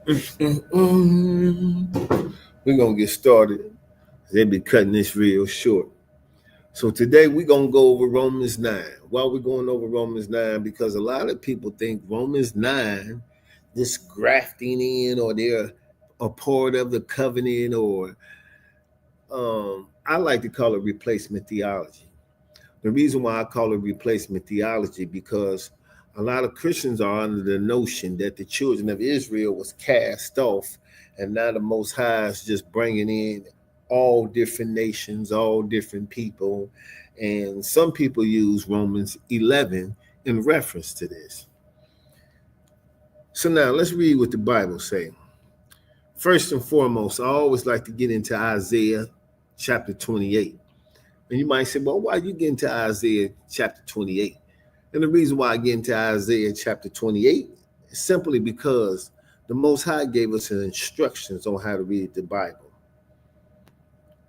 We're going to get started. They'll be cutting this real short. So today we're going to go over Romans 9. Why are we going over Romans 9? Because a lot of people think Romans 9, this grafting in, or they're a part of the covenant, or I like to call it replacement theology. The reason why I call it replacement theology, because a lot of Christians are under the notion that the children of Israel was cast off, and now the Most High is just bringing in all different nations, all different people. And some people use Romans 11 in reference to this. So now let's read what the Bible says. First and foremost, I always like to get into Isaiah chapter 28. And you might say, well, why you get into Isaiah chapter 28? And the reason why I get into Isaiah chapter 28 is simply because the Most High gave us instructions on how to read the Bible.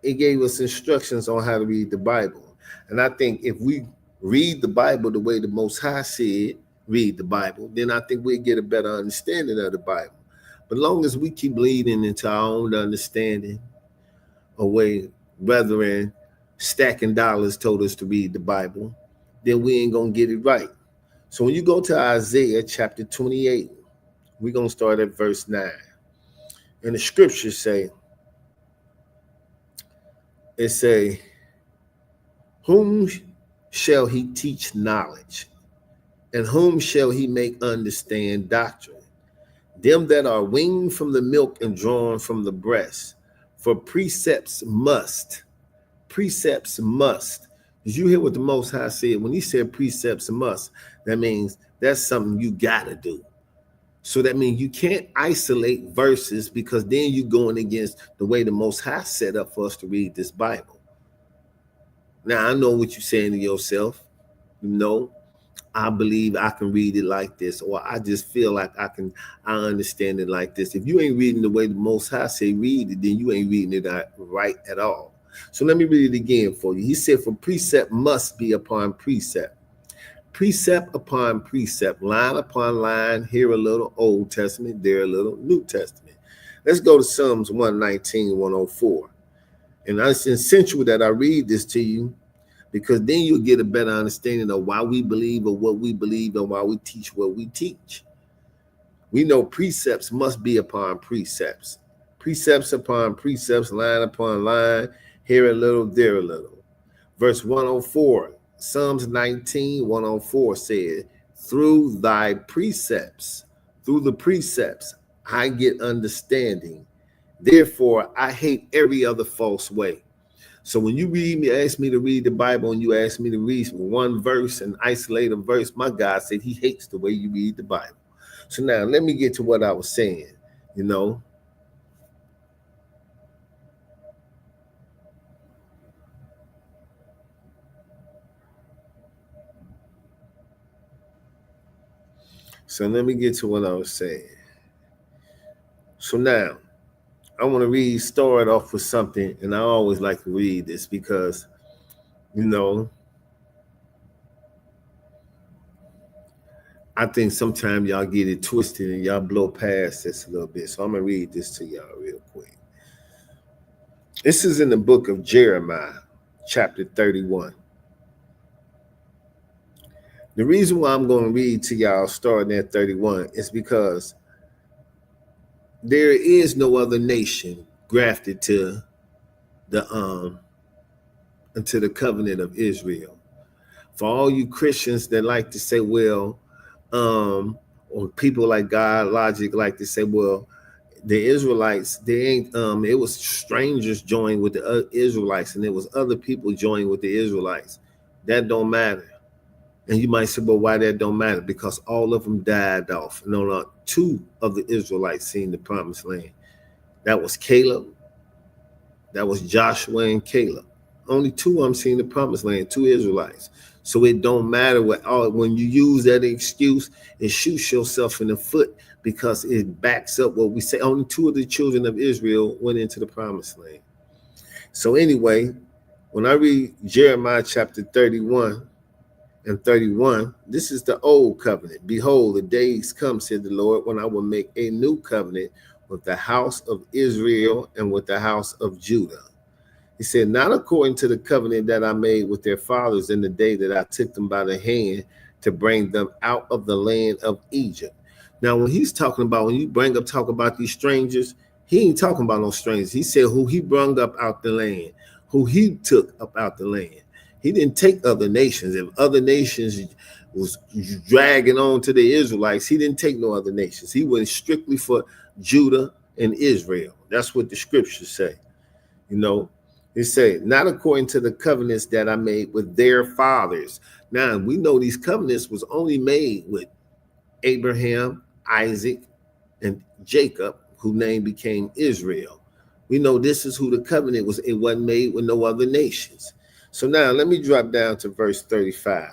It gave us instructions on how to read the Bible. And I think if we read the Bible the way the Most High said, read the Bible, then I think we'll get a better understanding of the Bible. But as long as we keep leading into our own understanding, away, brethren, stacking dollars told us to read the Bible, then we ain't going to get it right. So when you go to Isaiah chapter 28, we're going to start at verse 9. And the scriptures say, whom shall he teach knowledge? And whom shall he make understand doctrine? Them that are weaned from the milk and drawn from the breast. For precepts must. Did you hear what the Most High said? When he said precepts must, that means that's something you gotta do. So that means you can't isolate verses, because then you're going against the way the Most High set up for us to read this Bible. Now, I know what you're saying to yourself. I believe I can read it like this, or I just feel like I understand it like this. If you ain't reading the way the Most High say read it, then you ain't reading it right at all. So let me read it again for you. He said, for precept must be upon precept. Precept upon precept, line upon line, here a little Old Testament, there a little New Testament. Let's go to Psalms 119, 104. And it's essential that I read this to you, because then you'll get a better understanding of why we believe or what we believe, and why we teach what we teach. We know precepts must be upon precepts. Precepts upon precepts, line upon line, here a little, there a little. Verse 104, Psalms 19, 104 said, through the precepts, I get understanding. Therefore, I hate every other false way. So when you ask me to read the Bible, and you ask me to read one verse and isolate a verse, my God said he hates the way you read the Bible. So now let me get to what I was saying, So let me get to what I was saying. So now I want to start off with something, and I always like to read this because, I think sometimes y'all get it twisted and y'all blow past this a little bit. So I'm going to read this to y'all real quick. This is in the book of Jeremiah, chapter 31. The reason why I'm going to read to y'all starting at 31 is because there is no other nation grafted to the into the covenant of Israel. For all you Christians that like to say, well, or people like God Logic like to say, well, the Israelites, they ain't, it was strangers joined with the Israelites, and there was other people joined with the Israelites. That don't matter. And you might say, well, why that don't matter? Because all of them died off. No, two of the Israelites seen the promised land. That was Caleb. That was Joshua and Caleb. Only two of them seen the promised land, two Israelites. So it don't matter when you use that excuse, it shoots yourself in the foot, because it backs up what we say. Only two of the children of Israel went into the promised land. So anyway, when I read Jeremiah chapter 31, and 31. This is the old covenant. Behold, the days come, said the Lord, when I will make a new covenant with the house of Israel and with the house of Judah. He said, not according to the covenant that I made with their fathers in the day that I took them by the hand to bring them out of the land of Egypt. Now, when he's talking about, when you talk about these strangers, he ain't talking about no strangers. He said who he brought up out the land, who he took up out the land. He didn't take other nations. If other nations was dragging on to the Israelites, he didn't take no other nations. He went strictly for Judah and Israel. That's what the scriptures say. You know, it say, not according to the covenants that I made with their fathers. Now, we know these covenants was only made with Abraham, Isaac, and Jacob, whose name became Israel. We know this is who the covenant was. It wasn't made with no other nations. So now let me drop down to verse 35.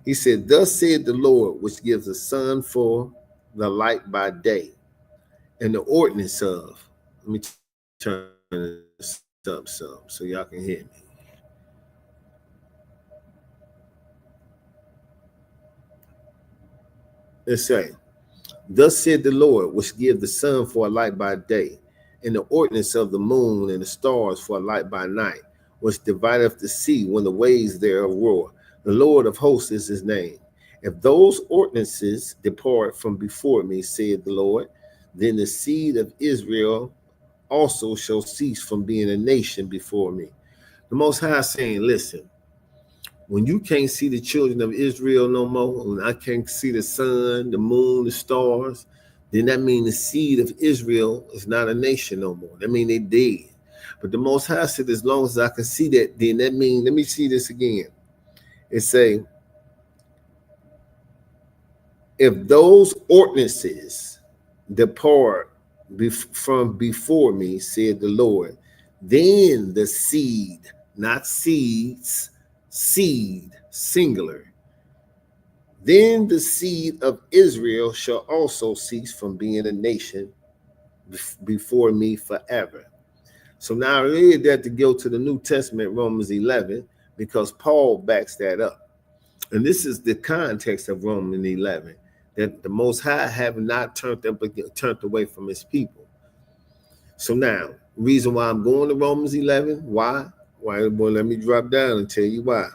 He said, thus said the Lord, which gives the sun for the light by day, and the ordinance of, let me turn this up some so y'all can hear me. Let's say, thus said the Lord, which give the sun for a light by day, and the ordinance of the moon and the stars for a light by night, which divideth the sea when the waves thereof roar. The Lord of hosts is his name. If those ordinances depart from before me, said the Lord, then the seed of Israel also shall cease from being a nation before me. The Most High is saying, listen, when you can't see the children of Israel no more, when I can't see the sun, the moon, the stars, then that means the seed of Israel is not a nation no more. That means they dead. But the Most High said, as long as I can see that, then that means, let me see this again. It say, if those ordinances depart from before me, said the Lord, then the seed, not seeds, seed, singular, then the seed of Israel shall also cease from being a nation before me forever. So now I read that to go to the New Testament, Romans 11, because Paul backs that up. And this is the context of Romans 11, that the Most High have not turned away from his people. So now, reason why I'm going to Romans 11, why? Why? Well, let me drop down and tell you why.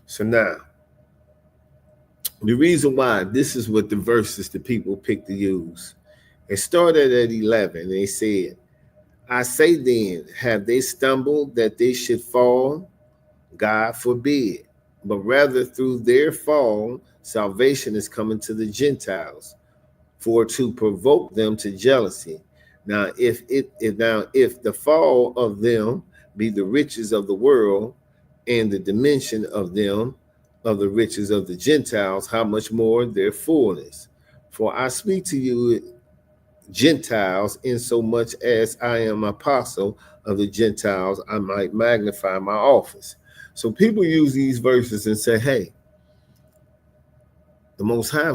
So now, the reason why, this is what the verses the people pick to use. It started at 11. They said, I say then, have they stumbled that they should fall? God forbid. But rather through their fall, salvation is coming to the Gentiles, for to provoke them to jealousy. Now, if the fall of them be the riches of the world, and the dimension of them of the riches of the Gentiles, how much more their fullness? For I speak to you Gentiles, in so much as I am apostle of the Gentiles, I might magnify my office. So people use these verses and say, hey, the Most High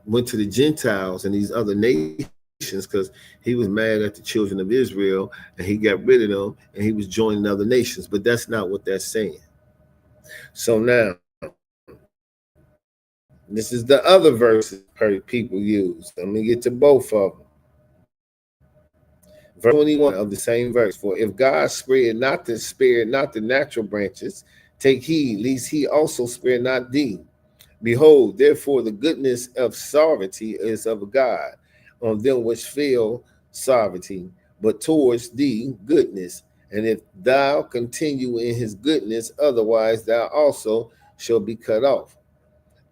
went to the Gentiles and these other nations because he was mad at the children of Israel and he got rid of them and he was joining other nations. But that's not what that's saying. So now, this is the other verses people use. Let me get to both of them. Verse 21 of the same verse. For if God spared not the natural branches, take heed, lest he also spare not thee. Behold, therefore the goodness of sovereignty is of God on them which feel sovereignty, but towards thee goodness. And if thou continue in his goodness, otherwise thou also shalt be cut off.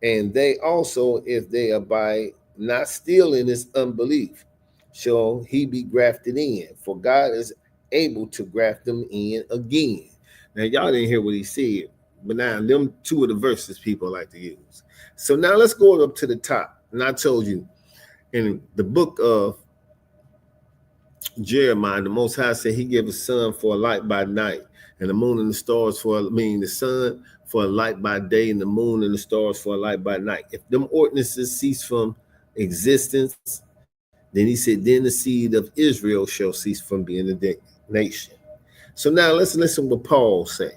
And they also, if they abide not still in his unbelief, shall he be grafted in, for God is able to graft them in again. Now, y'all didn't hear what he said, but now them two of the verses people like to use. So now let's go up to the top. And I told you in the book of Jeremiah, the Most High said he gave a sun for a light by night, and the moon and the stars the sun for a light by day, and the moon and the stars for a light by night. If them ordinances cease from existence, then he said, then the seed of Israel shall cease from being a nation. So now let's listen what Paul say.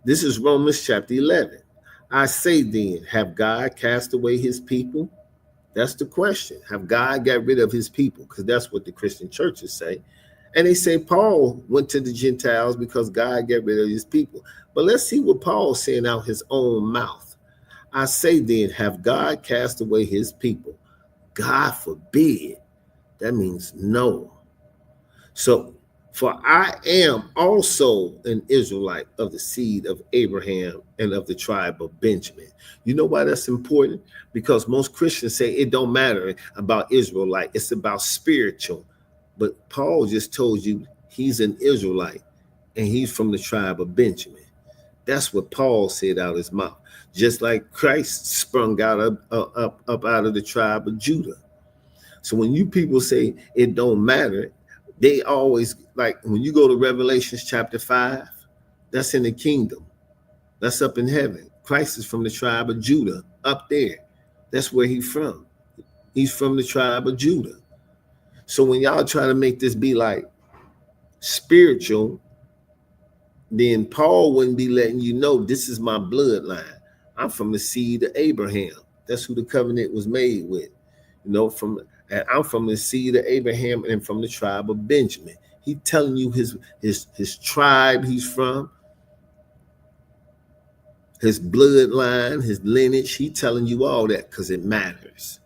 This is Romans chapter 11. I say then, have God cast away his people? That's the question. Have God got rid of his people? Because that's what the Christian churches say. And they say Paul went to the Gentiles because God got rid of his people. But let's see what Paul's saying out his own mouth. I say then, have God cast away his people? God forbid. That means no. So, for I am also an Israelite of the seed of Abraham and of the tribe of Benjamin. You know why that's important? Because most Christians say it don't matter about Israelite. It's about spiritual. But Paul just told you he's an Israelite and he's from the tribe of Benjamin. That's what Paul said out of his mouth. Just like Christ sprung out up out of the tribe of Judah. So when you people say it don't matter, they always, like when you go to Revelation chapter 5, that's in the kingdom. That's up in heaven. Christ is from the tribe of Judah, up there. That's where he's from. He's from the tribe of Judah. So when y'all try to make this be like spiritual, then Paul wouldn't be letting you know this is my bloodline. I'm from the seed of Abraham. That's who the covenant was made with. You know, and I'm from the seed of Abraham and from the tribe of Benjamin. He telling you his tribe he's from, his bloodline, his lineage. He telling you all that because it matters.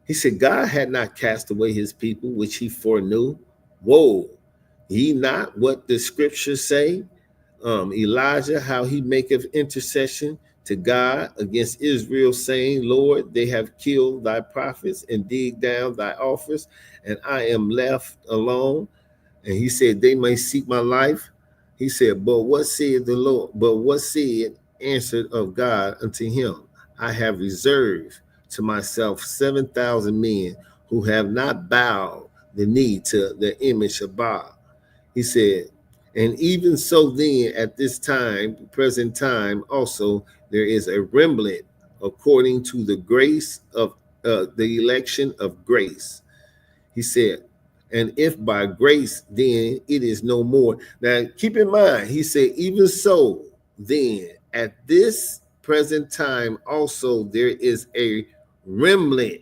He said, God had not cast away his people, which he foreknew. Whoa, ye not what the scriptures say? Elijah, how he maketh intercession to God against Israel, saying, Lord, they have killed thy prophets and digged down thy offers, and I am left alone. And he said, they may seek my life. He said, but what said the Lord? But what said answered of God unto him? I have reserved to myself 7,000 men who have not bowed the knee to the image of Baal. He said, and even so then at this time, present time also, there is a remnant according to the grace of the election of grace. He said, and if by grace, then it is no more. Now, keep in mind, he said, even so, then at this present time also, there is a remnant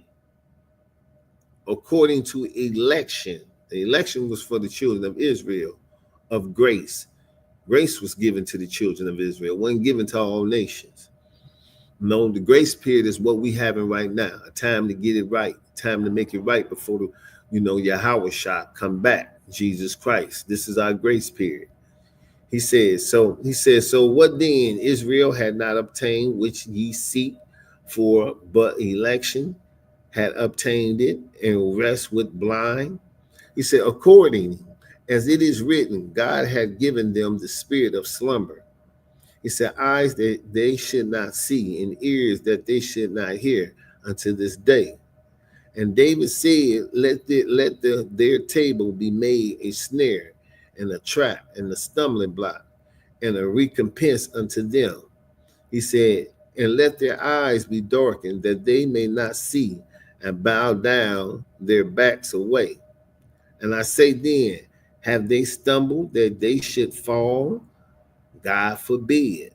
according to election. The election was for the children of Israel of grace. Grace was given to the children of Israel, wasn't given to all nations. No, the grace period is what we having right now, a time to get it right, time to make it right before the, Yahweh Shah come back, Jesus Christ. This is our grace period. He says, so what then? Israel had not obtained which ye seek for, but election had obtained it and rest with blind. He said, according as it is written, God had given them the spirit of slumber. He said, eyes that they should not see and ears that they should not hear until this day. And David said, let their table be made a snare and a trap and a stumbling block and a recompense unto them. He said, and let their eyes be darkened that they may not see and bow down their backs away. And I say then, have they stumbled that they should fall? God forbid.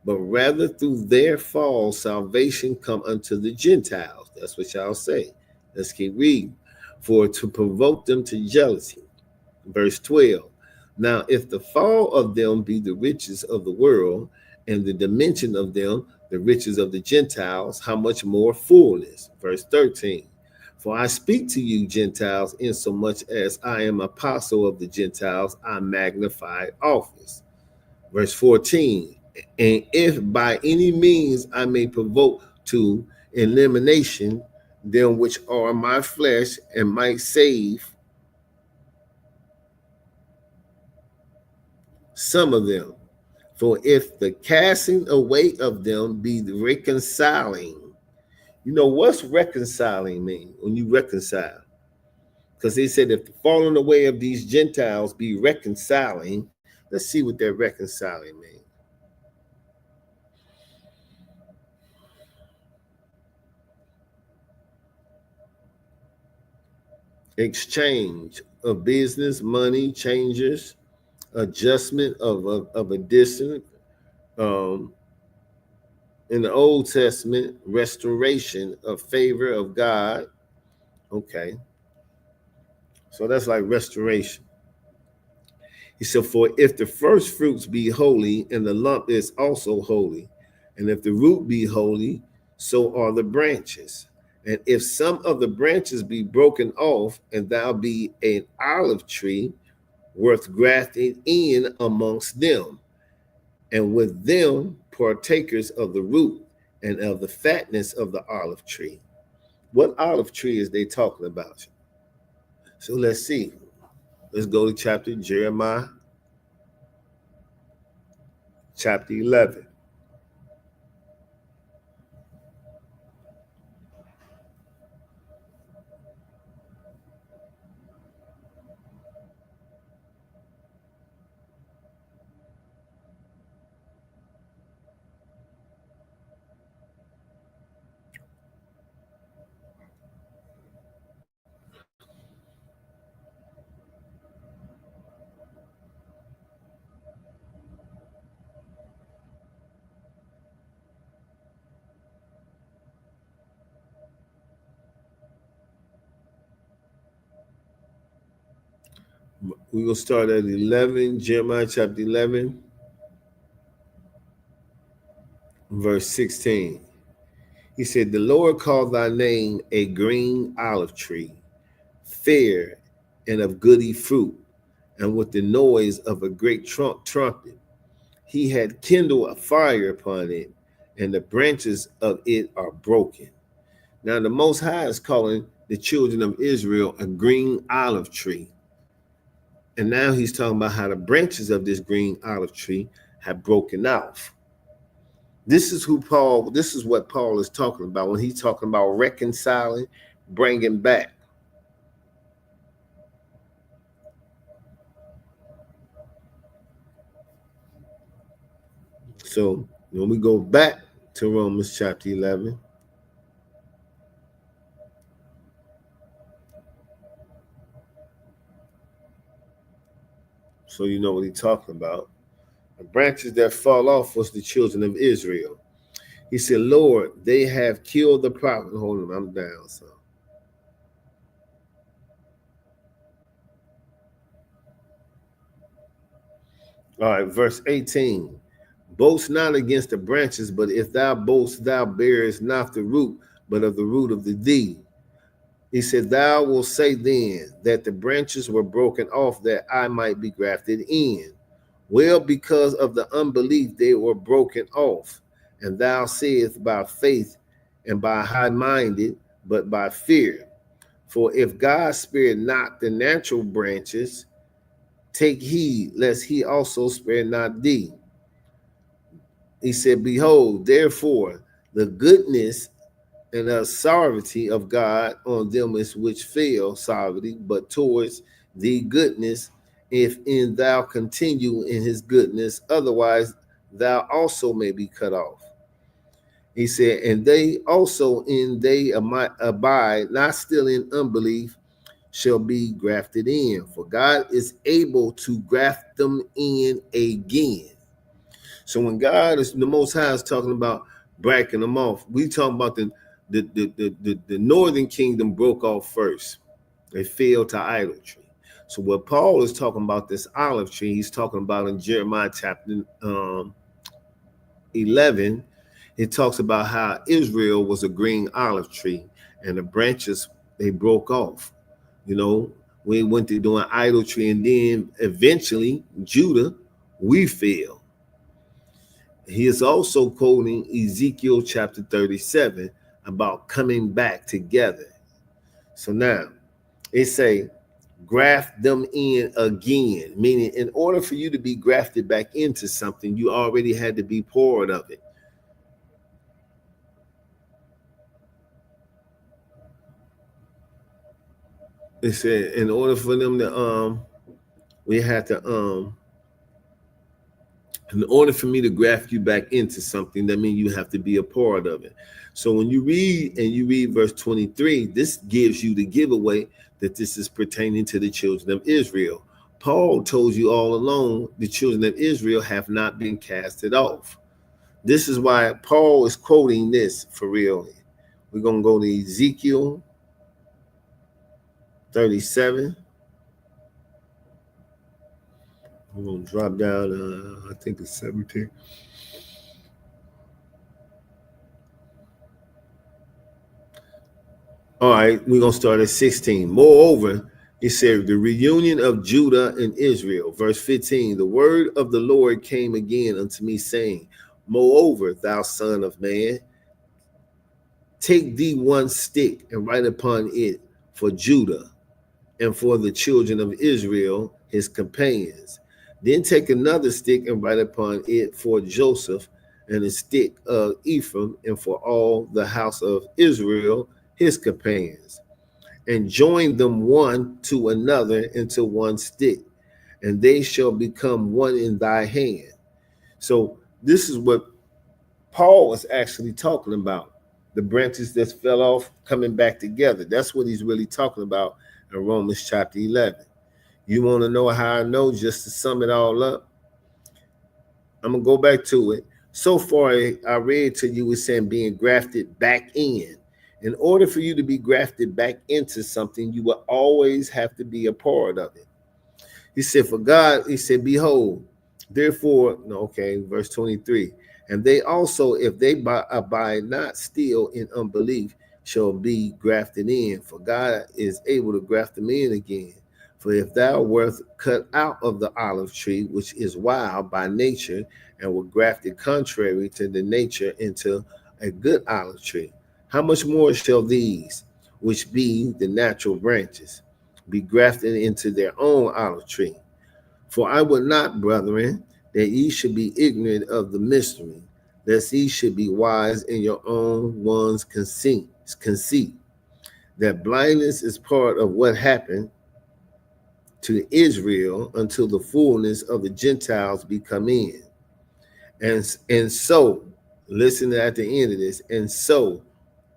But rather through their fall, salvation come unto the Gentiles. That's what y'all say. Let's keep reading. For to provoke them to jealousy. Verse 12. Now, if the fall of them be the riches of the world, and the dimension of them the riches of the Gentiles, how much more fullness? Verse 13. For I speak to you, Gentiles, insomuch as I am apostle of the Gentiles, I magnify office. Verse 14. And if by any means I may provoke to elimination them which are my flesh, and might save some of them. For if the casting away of them be the reconciling, what's reconciling mean when you reconcile? because they said if the falling away of these Gentiles be reconciling, let's see what that reconciling means. Exchange of business, money, changes, adjustment of a distance. In the Old Testament, restoration of favor of God. Okay. So that's like restoration. He said, for if the first fruits be holy, and the lump is also holy, and if the root be holy, so are the branches. And if some of the branches be broken off, and thou be an olive tree, worth grafting in amongst them, and with them partakers of the root and of the fatness of the olive tree. What olive tree is they talking about? So let's see. Let's go to chapter Jeremiah, chapter 11. We will start at 11, Jeremiah chapter 11, verse 16. He said, the Lord called thy name a green olive tree, fair and of goody fruit, and with the noise of a great trumpet. He had kindled a fire upon it, and the branches of it are broken. Now the Most High is calling the children of Israel a green olive tree. And now he's talking about how the branches of this green olive tree have broken off. This is what Paul is talking about when he's talking about reconciling, bringing back. So when we go back to Romans chapter 11, so you know what he's talking about. The branches that fall off was the children of Israel. He said, Lord, they have killed the prophet. Hold on, I'm down. So, all right, verse 18. Boast not against the branches, but if thou boast, thou bearest not the root, but of the root of the deed. He said, thou wilt say then that the branches were broken off that I might be grafted in. Well, because of the unbelief they were broken off. And thou sayest by faith and by high-minded, but by fear. For if God spared not the natural branches, take heed lest he also spare not thee. He said, behold, therefore, the goodness and the sovereignty of God on them is which fail sovereignty, but towards thee goodness, if in thou continue in his goodness, otherwise thou also may be cut off. He said, and they also in they abide, not still in unbelief, shall be grafted in. For God is able to graft them in again. So when God is the Most High is talking about breaking them off, we talking about the northern kingdom broke off first. They fell to idolatry. So what Paul is talking about this olive tree, he's talking about in Jeremiah chapter 11. It talks about how Israel was a green olive tree and the branches, they broke off. You know, we went to doing idolatry, and then eventually Judah, we fell. He is also quoting Ezekiel chapter 37 about coming back together. So now it say, graft them in again, meaning in order for you to be grafted back into something, you already had to be part of it. it said in order for them to we had to in order for me to graft you back into something, that means you have to be a part of it. So when you read verse 23, this gives you the giveaway that this is pertaining to the children of Israel. Paul told you all along the children of Israel have not been casted off. This is why Paul is quoting this for real. We're going to go to Ezekiel 37. We're going to drop down, I think it's 17. All right, we're going to start at 16. Moreover, he said, the reunion of Judah and Israel. Verse 15, the word of the Lord came again unto me, saying, moreover, thou son of man, take thee one stick and write upon it for Judah and for the children of Israel, his companions. Then take another stick and write upon it for Joseph and a stick of Ephraim and for all the house of Israel, his companions. And join them one to another into one stick, and they shall become one in thy hand. So this is what Paul was actually talking about. The branches that fell off coming back together. That's what he's really talking about in Romans chapter 11. You want to know how I know, just to sum it all up? I'm going to go back to it. So far, I read to you, it's saying being grafted back in. In order for you to be grafted back into something, you will always have to be a part of it. He said, for God, he said, behold, therefore, verse 23. And they also, if they abide not still in unbelief, shall be grafted in. For God is able to graft them in again. For if thou wert cut out of the olive tree, which is wild by nature, and were grafted contrary to the nature into a good olive tree, how much more shall these, which be the natural branches, be grafted into their own olive tree? For I would not, brethren, that ye should be ignorant of the mystery, lest ye should be wise in your own one's conceit, that blindness is part of what happened to Israel until the fullness of the Gentiles be come in. And so, listen at the end of this, and so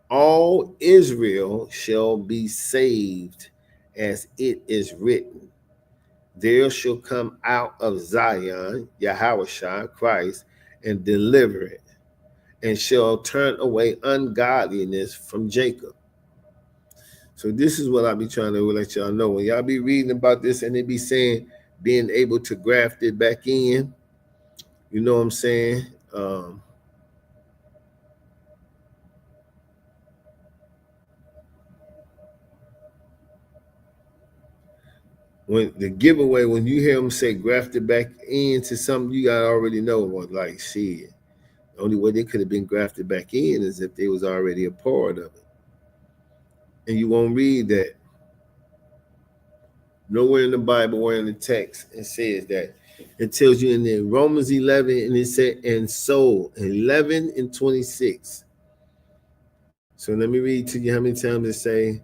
all Israel shall be saved, as it is written. There shall come out of Zion, Yahushua, Christ, and deliver it, and shall turn away ungodliness from Jacob. So this is what I be trying to let y'all know. When y'all be reading about this and they be saying being able to graft it back in, you know what I'm saying? When the giveaway, when you hear them say grafted back into something, you gotta already know what, like, shit. The only way they could have been grafted back in is if they was already a part of it. And you won't read that. Nowhere in the Bible or in the text it says that. It tells you in the Romans 11, and it said, and so 11 and 26. So let me read to you how many times it say.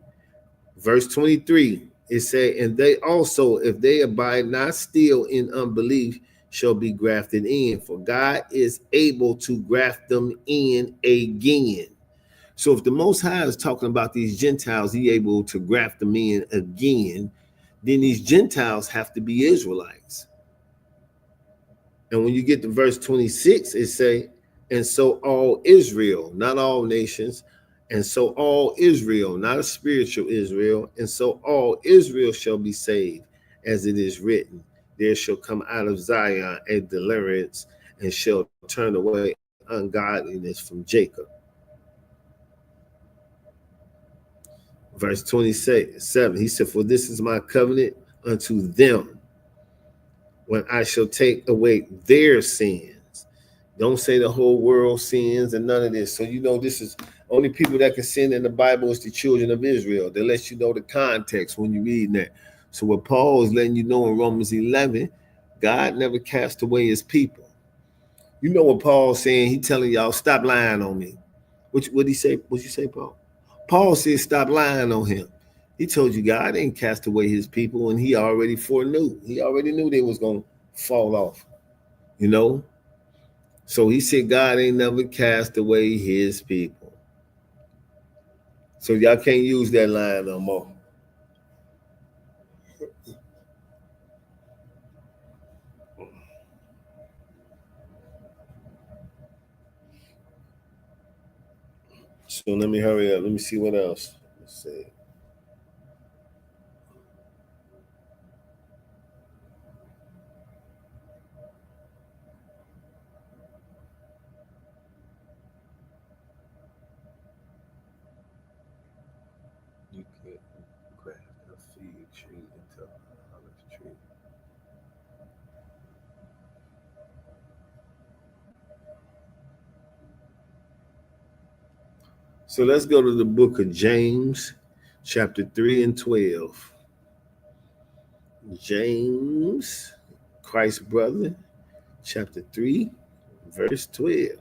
Verse 23, it said, and they also, if they abide not still in unbelief, shall be grafted in, for God is able to graft them in again. So if the Most High is talking about these Gentiles, he able to graft them in again, then these Gentiles have to be Israelites. And when you get to verse 26, it say, and so all Israel, not all nations, and so all Israel, not a spiritual Israel, and so all Israel shall be saved, as it is written, there shall come out of Zion a deliverance, and shall turn away ungodliness from Jacob. Verse 27, he said, for this is my covenant unto them, when I shall take away their sins. Don't say the whole world sins and none of this. So you know this is only people that can sin in the Bible is the children of Israel. They let you know the context when you read that. So what Paul is letting you know in Romans 11, God never cast away his people. You know what Paul's saying? He telling y'all, stop lying on me. What he say? What you say, Paul? Paul said, stop lying on him. He told you God didn't cast away his people, and he already foreknew. He already knew they was going to fall off, you know? So he said God ain't never cast away his people. So y'all can't use that line no more. So let me hurry up. Let me see what else. Let's see. You can't graft a fig tree into a olive tree. So let's go to the book of James, chapter 3 and 12. James, Christ's brother, chapter 3, verse 12.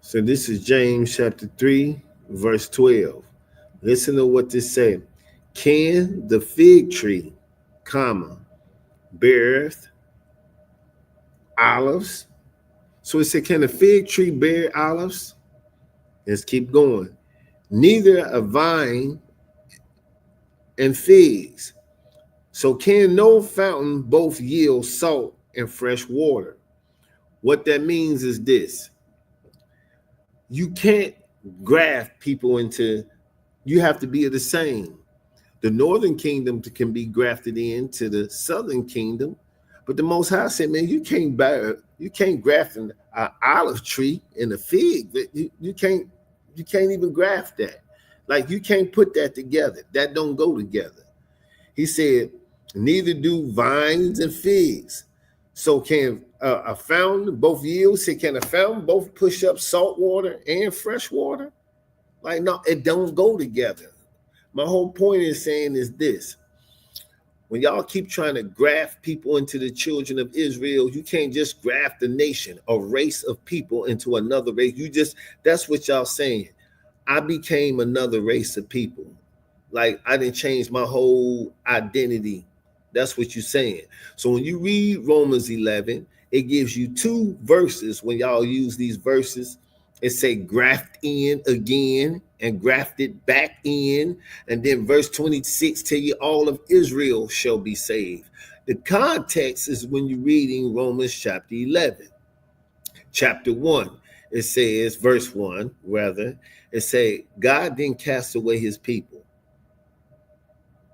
So this is James chapter 3, verse 12. Listen to what this says. Can the fig tree, comma, beareth olives? So it said, can the fig tree bear olives? Let's keep going. Neither a vine and figs. So can no fountain both yield salt and fresh water? What that means is this. You can't graft people into, you have to be the same. The northern kingdom can be grafted into the southern kingdom, but the Most High said, man, you can't graft an olive tree in a fig. You can't even graft that. Like you can't put that together. That don't go together. He said, neither do vines and figs. So can a fountain both yield? Say, can a fountain both push up salt water and fresh water? Like, no, it don't go together. My whole point is saying is this. When y'all keep trying to graft people into the children of Israel, you can't just graft a nation, a race of people into another race. That's what y'all saying. I became another race of people. Like I didn't change my whole identity. That's what you're saying. So when you read Romans 11, it gives you two verses. When y'all use these verses, it say graft in again and grafted back in. And then verse 26 tell you all of Israel shall be saved. The context is when you're reading Romans chapter 11. Chapter 1, it says, verse 1, rather, it say, God didn't cast away his people.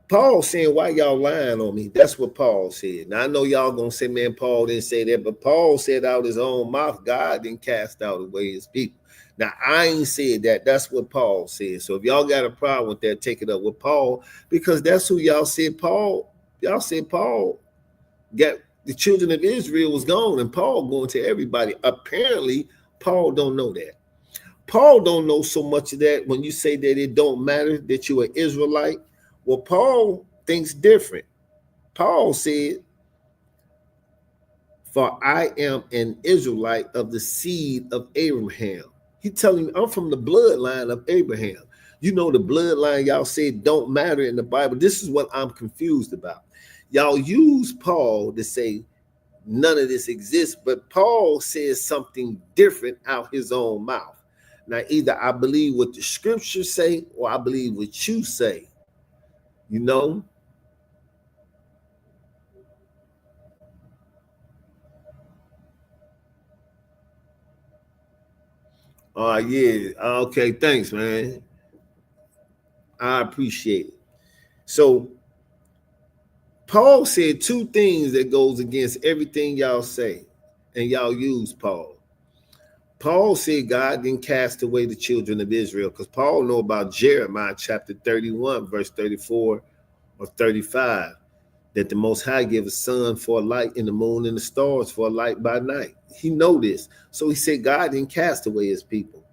Paul saying, why y'all lying on me? That's what Paul said. Now, I know y'all going to say, man, Paul didn't say that, but Paul said out his own mouth, God didn't cast out away his people. Now, I ain't said that. That's what Paul said. So if y'all got a problem with that, take it up with Paul, because that's who y'all said Paul got the children of Israel was gone, and Paul going to everybody. Apparently, Paul don't know that. Paul don't know so much of that when you say that it don't matter that you're an Israelite. Well, Paul thinks different. Paul said, for I am an Israelite of the seed of Abraham. He telling me I'm from the bloodline of Abraham. You know the bloodline y'all said don't matter in the Bible. This is what I'm confused about. Y'all use Paul to say none of this exists, but Paul says something different out his own mouth. Now, either I believe what the scriptures say or I believe what you say. You know? Yeah. Okay, thanks, man. I appreciate it. So Paul said two things that goes against everything y'all say, and y'all use Paul. Paul said God didn't cast away the children of Israel, because Paul know about Jeremiah chapter 31, verse 34 or 35. that the Most High give a sun for a light and the moon and the stars for a light by night. He know this. So he said God didn't cast away his people.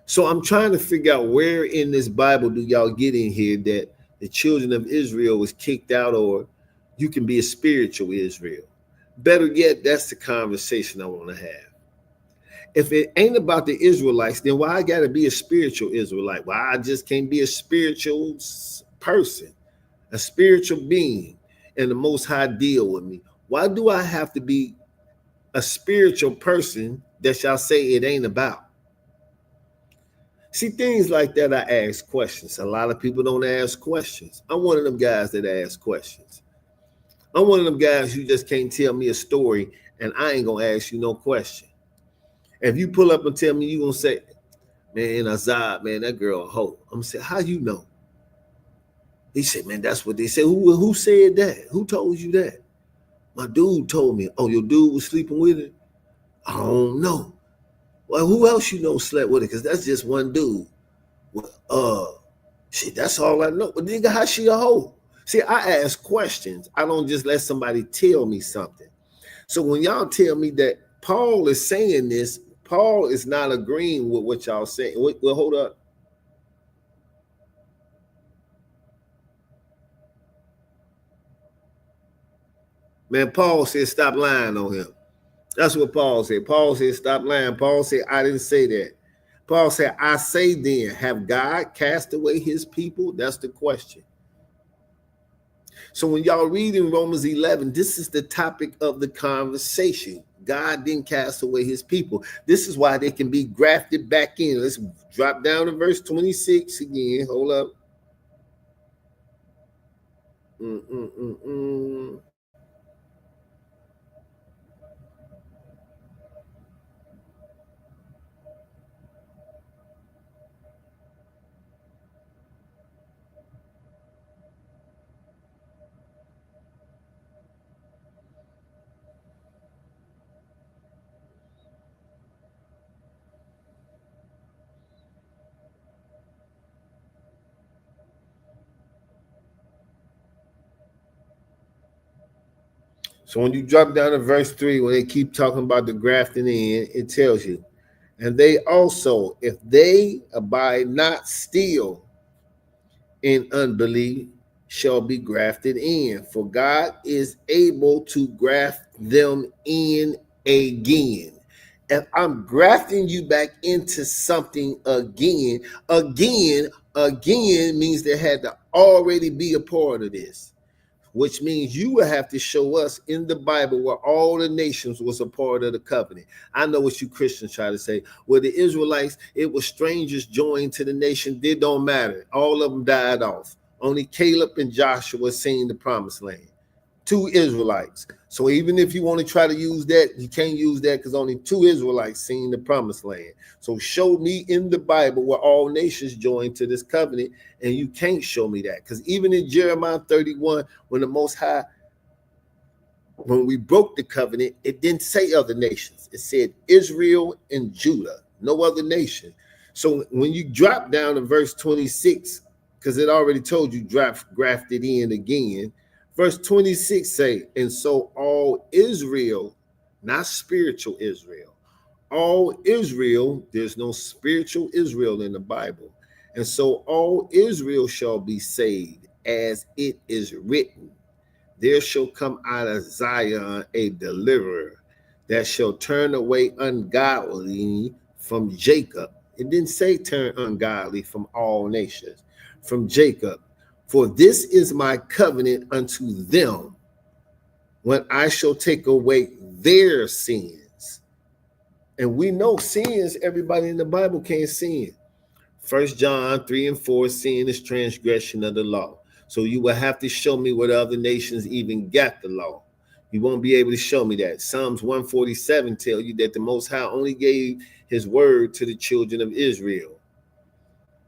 So I'm trying to figure out where in this Bible do y'all get in here that the children of Israel was kicked out, or you can be a spiritual Israel. Better yet, that's the conversation I want to have. If it ain't about the Israelites, then why I got to be a spiritual Israelite? Why I just can't be a spiritual person, a spiritual being, and the Most High deal with me? Why do I have to be a spiritual person that y'all say it ain't about? See, things like that, I ask questions. A lot of people don't ask questions. I'm one of them guys that ask questions. I'm one of them guys who just can't tell me a story and I ain't gonna ask you no question. If you pull up and tell me, you gonna say, man, Azad, man, that girl a hoe. I'm gonna say, how you know? He said, man, that's what they said. Who said that? Who told you that? My dude told me. Oh, your dude was sleeping with her? I don't know. Well, who else you know slept with her? Because that's just one dude. Well, shit, that's all I know. But nigga, how she a hoe? See, I ask questions. I don't just let somebody tell me something. So when y'all tell me that Paul is saying this, Paul is not agreeing with what y'all saying. Well, hold up. Man, Paul said, stop lying on him. That's what Paul said. Paul said, stop lying. Paul said, I didn't say that. Paul said, I say then, have God cast away his people? That's the question. So when y'all read in Romans 11, this is the topic of the conversation. God didn't cast away his people. This is why they can be grafted back in. Let's drop down to verse 26 again. Hold up. So when you drop down to verse 3, when they keep talking about the grafting in, it tells you, and they also, if they abide not still in unbelief, shall be grafted in. For God is able to graft them in again. If I'm grafting you back into something again means there had to already be a part of this, which means you will have to show us in the Bible where all the nations was a part of the covenant. I know what you Christians try to say. Well, the Israelites, it was strangers joined to the nation. It don't matter. All of them died off. Only Caleb and Joshua seen the promised land. 2 Israelites. So even if you want to try to use that, you can't use that because only 2 Israelites seen the promised land. So show me in the Bible where all nations joined to this covenant, and you can't show me that. Because even in Jeremiah 31, when the Most High, when we broke the covenant, it didn't say other nations. It said Israel and Judah, no other nation. So when you drop down to verse 26, because it already told you grafted in again, verse 26 say, and so all Israel, not spiritual Israel, all Israel, there's no spiritual Israel in the Bible. And so all Israel shall be saved, as it is written, there shall come out of Zion a deliverer that shall turn away ungodly from Jacob. It didn't say turn ungodly from all nations, from Jacob. For this is my covenant unto them when I shall take away their sins. And we know sins, everybody in the Bible can't sin. 1 John 3 and 4, sin is transgression of the law. So you will have to show me what other nations even got the law. You won't be able to show me that. Psalms 147 tell you that the Most High only gave his word to the children of Israel.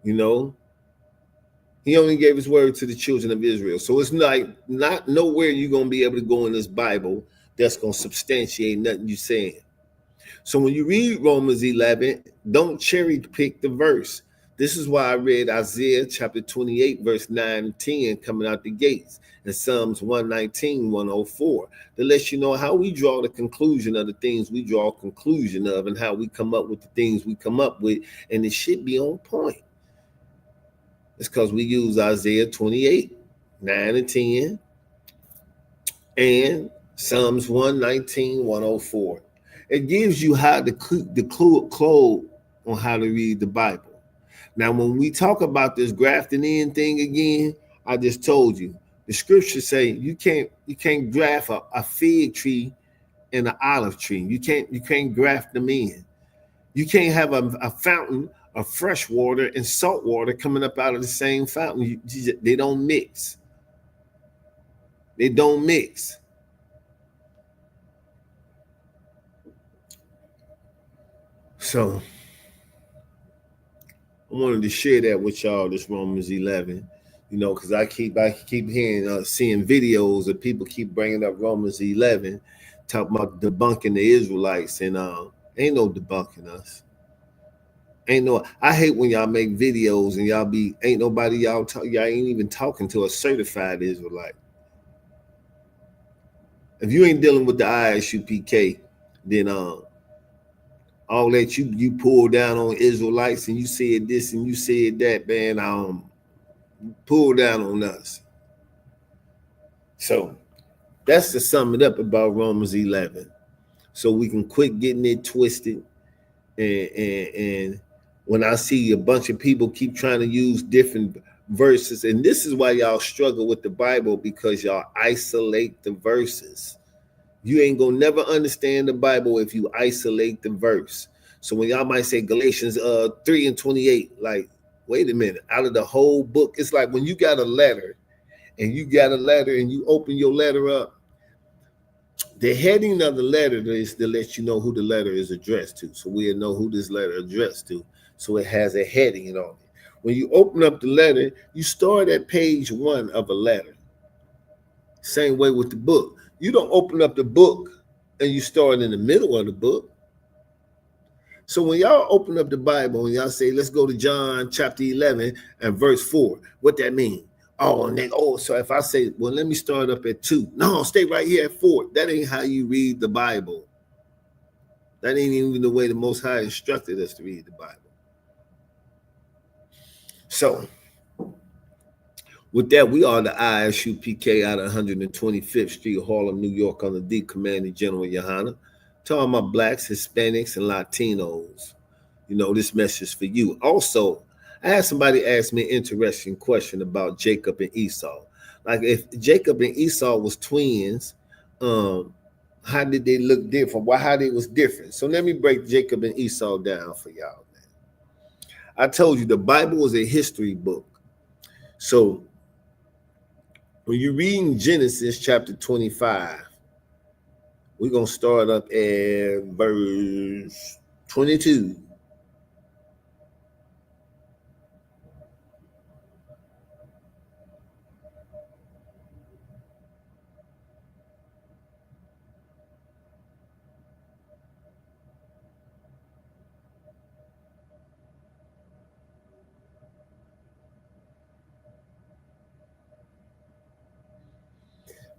You know, he only gave his word to the children of Israel. So it's like not nowhere you're going to be able to go in this Bible that's going to substantiate nothing you're saying. So when you read Romans 11, don't cherry pick the verse. This is why I read Isaiah chapter 28, verse 9 and 10 coming out the gates, and Psalms 119, 104, to let you know how we draw the conclusion of the things we draw a conclusion of, and how we come up with the things we come up with, and it should be on point. It's because we use Isaiah 28, 9 and 10, and Psalms 119, 104. It gives you how the clue on how to read the Bible. Now, when we talk about this grafting in thing again, I just told you the scriptures say you can't graft a fig tree and an olive tree. You can't graft them in. You can't have a fountain of fresh water and salt water coming up out of the same fountain. They don't mix. They don't mix. So I wanted to share that with y'all, this Romans 11, because I keep hearing, seeing videos of people keep bringing up Romans 11, talking about debunking the Israelites, and ain't no debunking us. I hate when y'all make videos and y'all ain't even talking to a certified Israelite. If you ain't dealing with the ISUPK, then all that you pull down on Israelites and you said this and you said that, man, pull down on us. So that's to sum it up about Romans 11. So we can quit getting it twisted. And when I see a bunch of people keep trying to use different verses, and this is why y'all struggle with the Bible, because y'all isolate the verses. You ain't gonna never understand the Bible if you isolate the verse. So when y'all might say Galatians 3 and 28, like, wait a minute, out of the whole book, it's like when you got a letter and you open your letter up, the heading of the letter is to let you know who the letter is addressed to. So we'll know who this letter is addressed to. So it has a heading on it. When you open up the letter, you start at page 1 of a letter. Same way with the book. You don't open up the book and you start in the middle of the book. So when y'all open up the Bible and y'all say, let's go to John chapter 11 and verse 4, what that mean? So if I say, well, let me start up at 2. No, stay right here at 4. That ain't how you read the Bible. That ain't even the way the Most High instructed us to read the Bible. So with that, we are the ISUPK out of 125th Street, Harlem, New York, under the Commanding General Yohana. To all my blacks, Hispanics, and Latinos, this message for you. Also, I had somebody ask me an interesting question about Jacob and Esau. Like, if Jacob and Esau was twins, how did they look different? How they was different? So let me break Jacob and Esau down for y'all, man. I told you the Bible is a history book. So when you're reading Genesis chapter 25, we're going to start up at verse 22.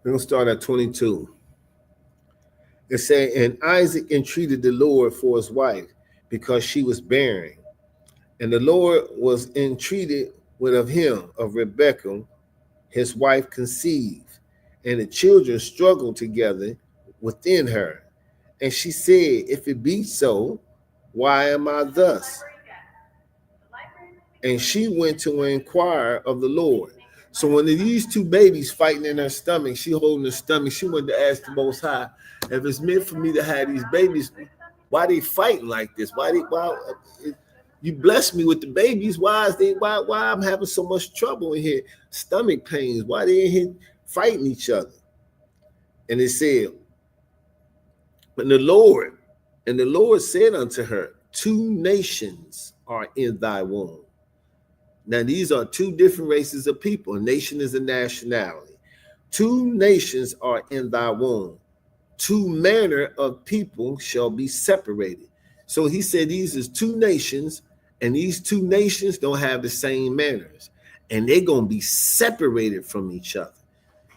We're going to start at 22. It says, and Isaac entreated the Lord for his wife because she was barren. And the Lord was entreated with of him, of Rebekah, his wife conceived. And the children struggled together within her. And she said, if it be so, why am I thus? And she went to inquire of the Lord. So when these two babies fighting in her stomach, she holding her stomach, she went to ask the Most High, if it's meant for me to have these babies, why they fighting like this? Why you blessed me with the babies? Why I'm having so much trouble in here? Stomach pains. Why they in here fighting each other? And it said, and the Lord said unto her, 2 nations are in thy womb. Now, these are 2 different races of people. A nation is a nationality. 2 nations are in thy womb. 2 manner of people shall be separated. So he said these is 2 nations, And these two nations don't have the same manners. And they're gonna be separated from each other.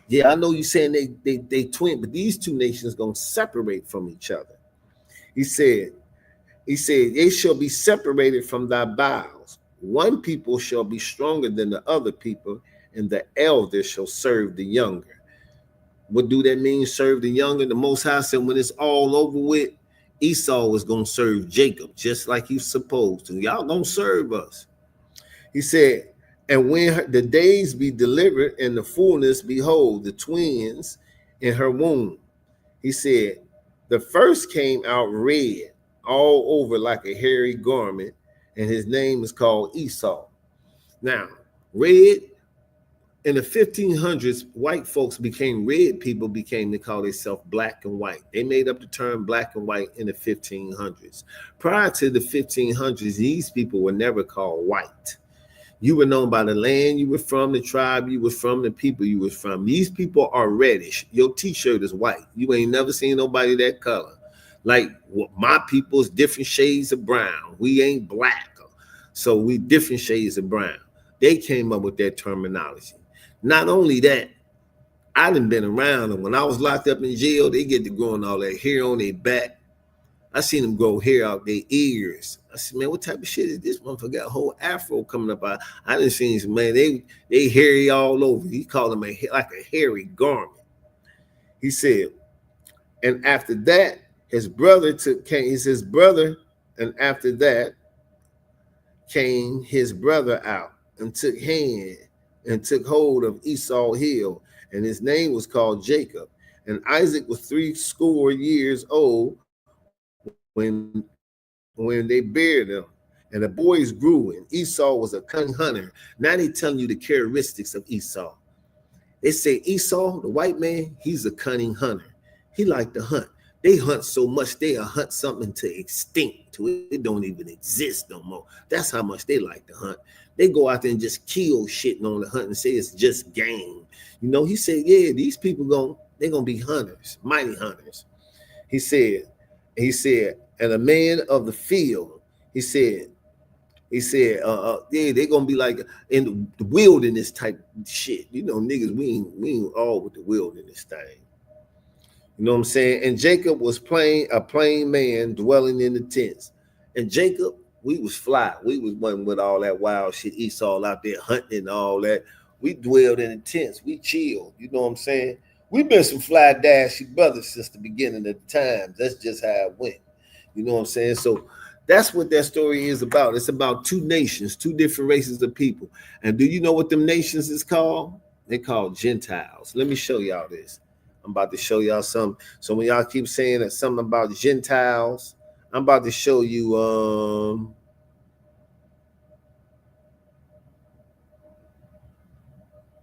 Yeah, I know you're saying they twin, but these two nations gonna separate from each other. He said, they shall be separated from thy bowels. One people shall be stronger than the other people, and the elder shall serve the younger. What do that mean, serve the younger? The Most High said when it's all over with, Esau was going to serve Jacob just like he's supposed to. Y'all don't serve us. He said, and when the days be delivered and the fullness, behold, the twins in her womb. He said, the first came out red all over like a hairy garment, and his name is called Esau. Now, red in the 1500s, white folks became red people, they call themselves black and white. They made up the term black and white in the 1500s. Prior to the 1500s, these people were never called white. You were known by the land you were from, the tribe you were from, the people you were from. These people are reddish. Your t-shirt is white. You ain't never seen nobody that color. Like my people's different shades of brown. We ain't black. So we different shades of brown. They came up with that terminology. Not only that, I done been around them. When I was locked up in jail, they get to growing all that hair on their back. I seen them grow hair out their ears. I said, man, what type of shit is this? Motherfucker got a whole afro coming up. I done seen some, man, they hairy all over. He called them like a hairy garment. He said, and after that, his brother came, he's his brother, and after that came his brother out and took hold of Esau heel, and his name was called Jacob. And Isaac was 60 years old when they buried him. And the boys grew, and Esau was a cunning hunter. Now they telling you the characteristics of Esau. They say Esau, the white man, he's a cunning hunter. He liked to hunt. They hunt so much, they'll hunt something to extinct, to it don't even exist no more. That's how much they like to hunt. They go out there and just kill shit on the hunt and say it's just game. You know, he said, yeah, these people they're gonna be hunters, mighty hunters. He said, and a man of the field, he said, yeah, they're gonna be like in the wilderness type shit. You know, niggas, we ain't all with the wilderness thing. You know what I'm saying? And Jacob was a plain man dwelling in the tents. And Jacob, we was fly. We was one with all that wild shit. Esau out there hunting and all that. We dwelled in the tents. We chilled. You know what I'm saying? We've been some fly dashy brothers since the beginning of the times. That's just how it went. You know what I'm saying? So that's what that story is about. It's about two nations, two different races of people. And do you know what them nations is called? They're called Gentiles. Let me show y'all this. I'm about to show y'all something. So when y'all keep saying that something about Gentiles, I'm about to show you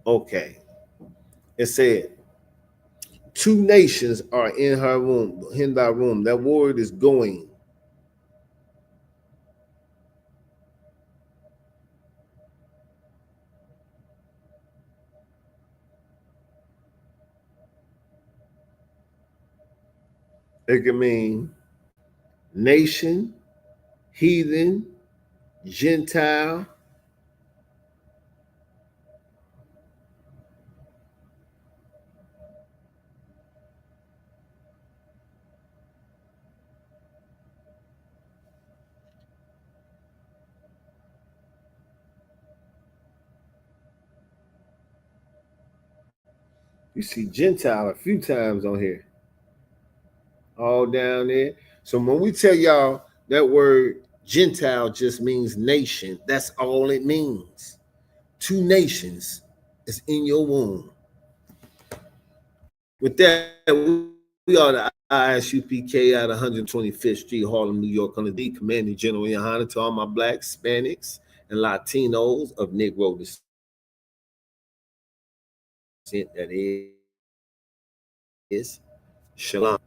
okay. It said, two nations are in her room, in thy room. That word is going. It can mean nation, heathen, Gentile. You see Gentile a few times on here. All down there. So when we tell y'all that word Gentile just means nation, that's all it means. Two nations is in your womb. With that, we are the ISUPK out of 125th Street, Harlem, New York, under the commanding general in honor to all my Black, Hispanics, and Latinos of Negro descent. That is Shalom.